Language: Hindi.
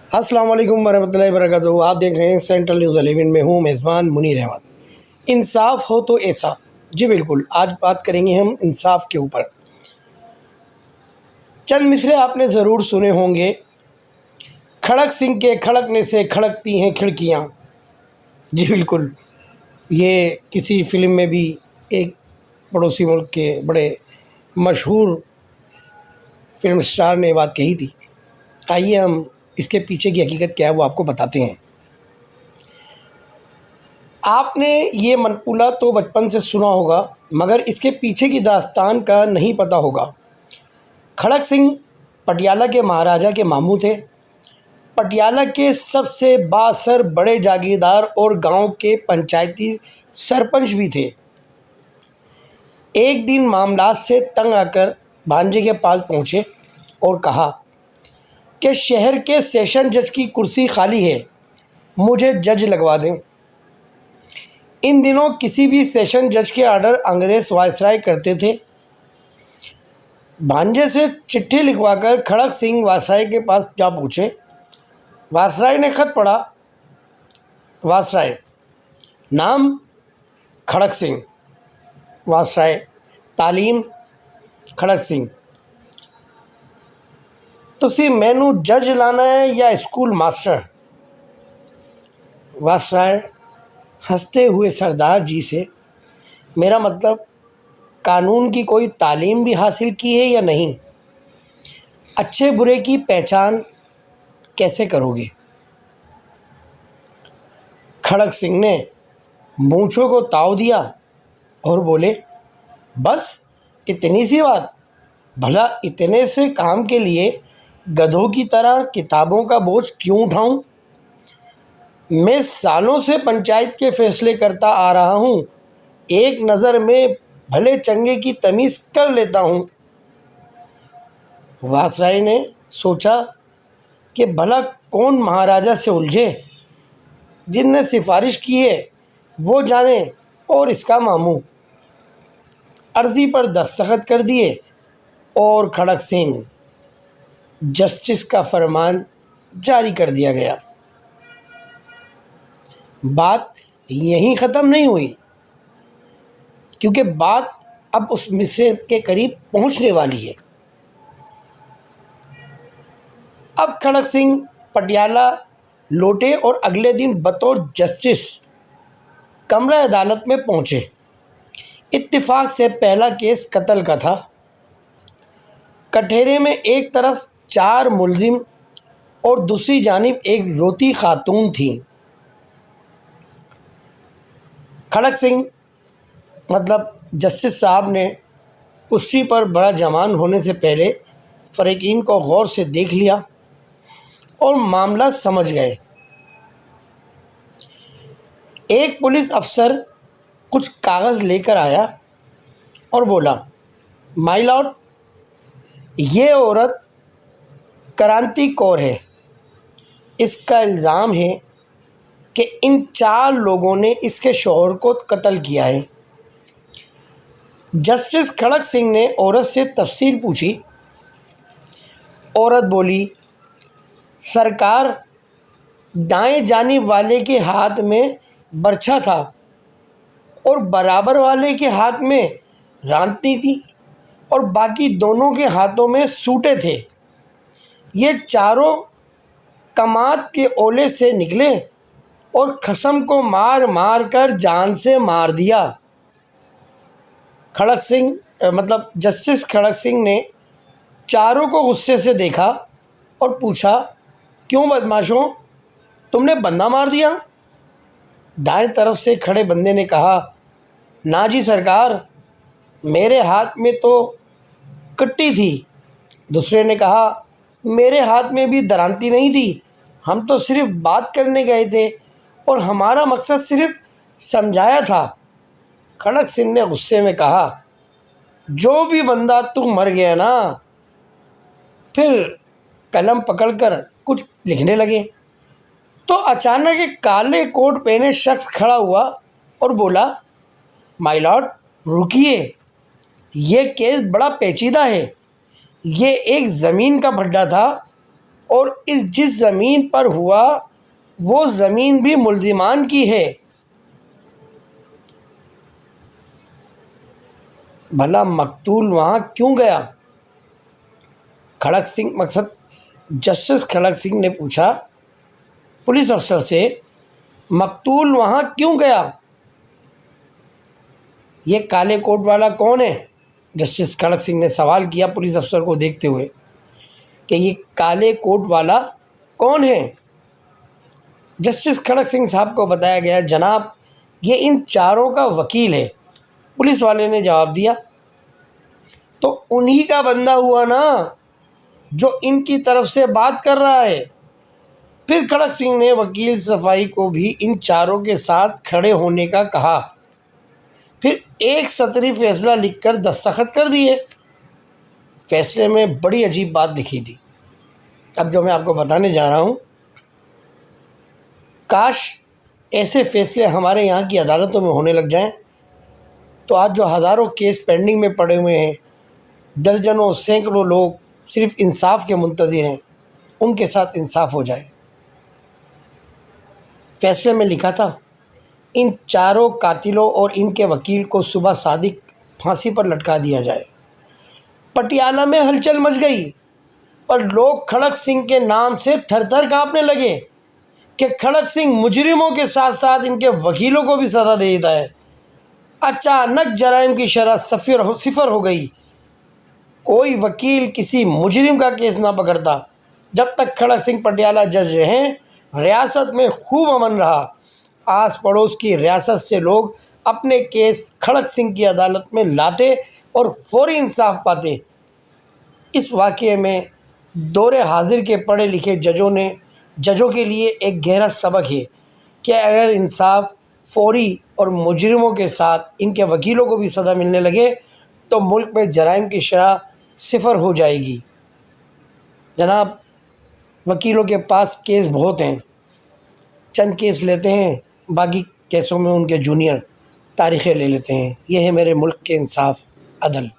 अस्सलाम वालेकुम वरहमतुल्लाहि वबरकातुहू। आप देख रहे हैं सेंट्रल न्यूज़ 11 में हूँ मेज़बान मुनीर अहमद। इंसाफ हो तो ऐसा, जी बिल्कुल, आज बात करेंगे हम इंसाफ के ऊपर। चंद मिसरे आपने ज़रूर सुने होंगे। खड़क सिंह के खड़कने से खड़कती हैं खिड़कियाँ। जी बिल्कुल, ये किसी फ़िल्म में भी एक पड़ोसी मुल्क के बड़े मशहूर फिल्म स्टार ने बात कही थी। आइए हम इसके पीछे की हकीकत क्या है वो आपको बताते हैं। आपने ये मनकूला तो बचपन से सुना होगा, मगर इसके पीछे की दास्तान का नहीं पता होगा। खड़क सिंह पटियाला के महाराजा के मामू थे। पटियाला के सबसे बासर बड़े जागीरदार और गांव के पंचायती सरपंच भी थे। एक दिन मामलात से तंग आकर भांजे के पास पहुँचे और कहा कि शहर के सेशन जज की कुर्सी खाली है, मुझे जज लगवा दें। इन दिनों किसी भी सेशन जज के आर्डर अंग्रेज़ वायसराय करते थे। भांजे से चिट्ठी लिखवाकर खड़क सिंह वायसराय के पास जा पूछे। वायसराय ने खत पढ़ा। वायसराय, नाम खड़क सिंह। वायसराय, तालीम खड़क सिंह। तुसी मैनू जज लाना है या स्कूल मास्टर? वायसराय हंसते हुए सरदार जी से, मेरा मतलब कानून की कोई तालीम भी हासिल की है या नहीं? अच्छे बुरे की पहचान कैसे करोगे? खड़क सिंह ने मूंछों को ताव दिया और बोले, बस इतनी सी बात? भला इतने से काम के लिए गधों की तरह किताबों का बोझ क्यों उठाऊं? मैं सालों से पंचायत के फैसले करता आ रहा हूं। एक नज़र में भले चंगे की तमीज़ कर लेता हूं। वायसराय ने सोचा कि भला कौन महाराजा से उलझे। जिनने सिफारिश की है वो जाने और इसका मामू। अर्ज़ी पर दस्तखत कर दिए और खड़क सिंह जस्टिस का फरमान जारी कर दिया गया। बात यहीं ख़त्म नहीं हुई, क्योंकि बात अब उस मिसरे के करीब पहुंचने वाली है। अब खड़क सिंह पटियाला लौटे और अगले दिन बतौर जस्टिस कमरा अदालत में पहुंचे। इत्तेफाक से पहला केस कत्ल का था। कटहरे में एक तरफ 4 मुलजिम और दूसरी जानिब एक रोती खातून थी। खड़क सिंह मतलब जस्टिस साहब ने कुर्सी पर बड़ा जवान होने से पहले फ़रीक़ीन को गौर से देख लिया और मामला समझ गए। एक पुलिस अफसर कुछ कागज़ लेकर आया और बोला, माय लॉर्ड, ये औरत क्रांति कौर है। इसका इल्ज़ाम है कि इन 4 लोगों ने इसके शौहर को कत्ल किया है। जस्टिस खड़क सिंह ने औरत से तफसील पूछी। औरत बोली, सरकार, दाएं जानिब वाले के हाथ में बर्छा था और बराबर वाले के हाथ में रांती थी और बाकी दोनों के हाथों में सूटे थे। ये चारों कमात के ओले से निकले और खसम को मार मार कर जान से मार दिया। खड़क सिंह मतलब जस्टिस खड़क सिंह ने चारों को गुस्से से देखा और पूछा, क्यों बदमाशों, तुमने बंदा मार दिया? दाएं तरफ से खड़े बंदे ने कहा, ना जी सरकार, मेरे हाथ में तो कट्टी थी। दूसरे ने कहा, मेरे हाथ में भी दरांती नहीं थी, हम तो सिर्फ बात करने गए थे और हमारा मकसद सिर्फ समझाया था। खड़क सिंह ने गुस्से में कहा, जो भी बंदा तू मर गया ना। फिर कलम पकड़कर कुछ लिखने लगे तो अचानक एक काले कोट पहने शख्स खड़ा हुआ और बोला, माय लॉर्ड, रुकिए, ये केस बड़ा पेचीदा है। ये एक ज़मीन का भड्डा था और इस जिस ज़मीन पर हुआ वो ज़मीन भी मुल्ज़िमान की है। भला मकतूल वहाँ क्यों गया? खड़क सिंह मकसद जस्टिस खड़क सिंह ने पूछा पुलिस अफसर से, मकतूल वहाँ क्यों गया? ये काले कोट वाला कौन है? जस्टिस खड़क सिंह ने सवाल किया पुलिस अफसर को देखते हुए कि ये काले कोट वाला कौन है? जस्टिस खड़क सिंह साहब को बताया गया, जनाब ये इन चारों का वकील है। पुलिस वाले ने जवाब दिया, तो उन्हीं का बंदा हुआ ना जो इनकी तरफ से बात कर रहा है। फिर खड़क सिंह ने वकील सफाई को भी इन चारों के साथ खड़े होने का कहा। फिर एक सतरी फैसला लिखकर दस्तखत कर दिए। फैसले में बड़ी अजीब बात लिखी थी, अब जो मैं आपको बताने जा रहा हूँ। काश ऐसे फैसले हमारे यहाँ की अदालतों में होने लग जाएं, तो आज जो हज़ारों केस पेंडिंग में पड़े हुए हैं, दर्जनों सैकड़ों लोग सिर्फ इंसाफ के मुंतज़िर हैं, उनके साथ इंसाफ हो जाए। फैसले में लिखा था, इन चारों कातिलों और इनके वकील को सुबह सादिक फांसी पर लटका दिया जाए। पटियाला में हलचल मच गई और लोग खड़क सिंह के नाम से थर-थर काँपने लगे कि खड़क सिंह मुजरिमों के साथ साथ इनके वकीलों को भी सज़ा दे देता है। अचानक जराइम की शरह सिफर हो गई। कोई वकील किसी मुजरिम का केस ना पकड़ता। जब तक खड़क सिंह पटियाला जज रहे, रियासत में खूब अमन रहा। आस पड़ोस की रियासत से लोग अपने केस खड़क सिंह की अदालत में लाते और फौरी इंसाफ पाते। इस वाक़ये में दौरे हाजिर के पढ़े लिखे जजों के लिए एक गहरा सबक है कि अगर इंसाफ फौरी और मुजरिमों के साथ इनके वकीलों को भी सज़ा मिलने लगे तो मुल्क में जराइम की शरह सिफर हो जाएगी। जनाब वकीलों के पास केस बहुत हैं, चंद केस लेते हैं, बाकी केसों में उनके जूनियर तारीख़ें ले लेते हैं। यह है मेरे मुल्क के इंसाफ अदल।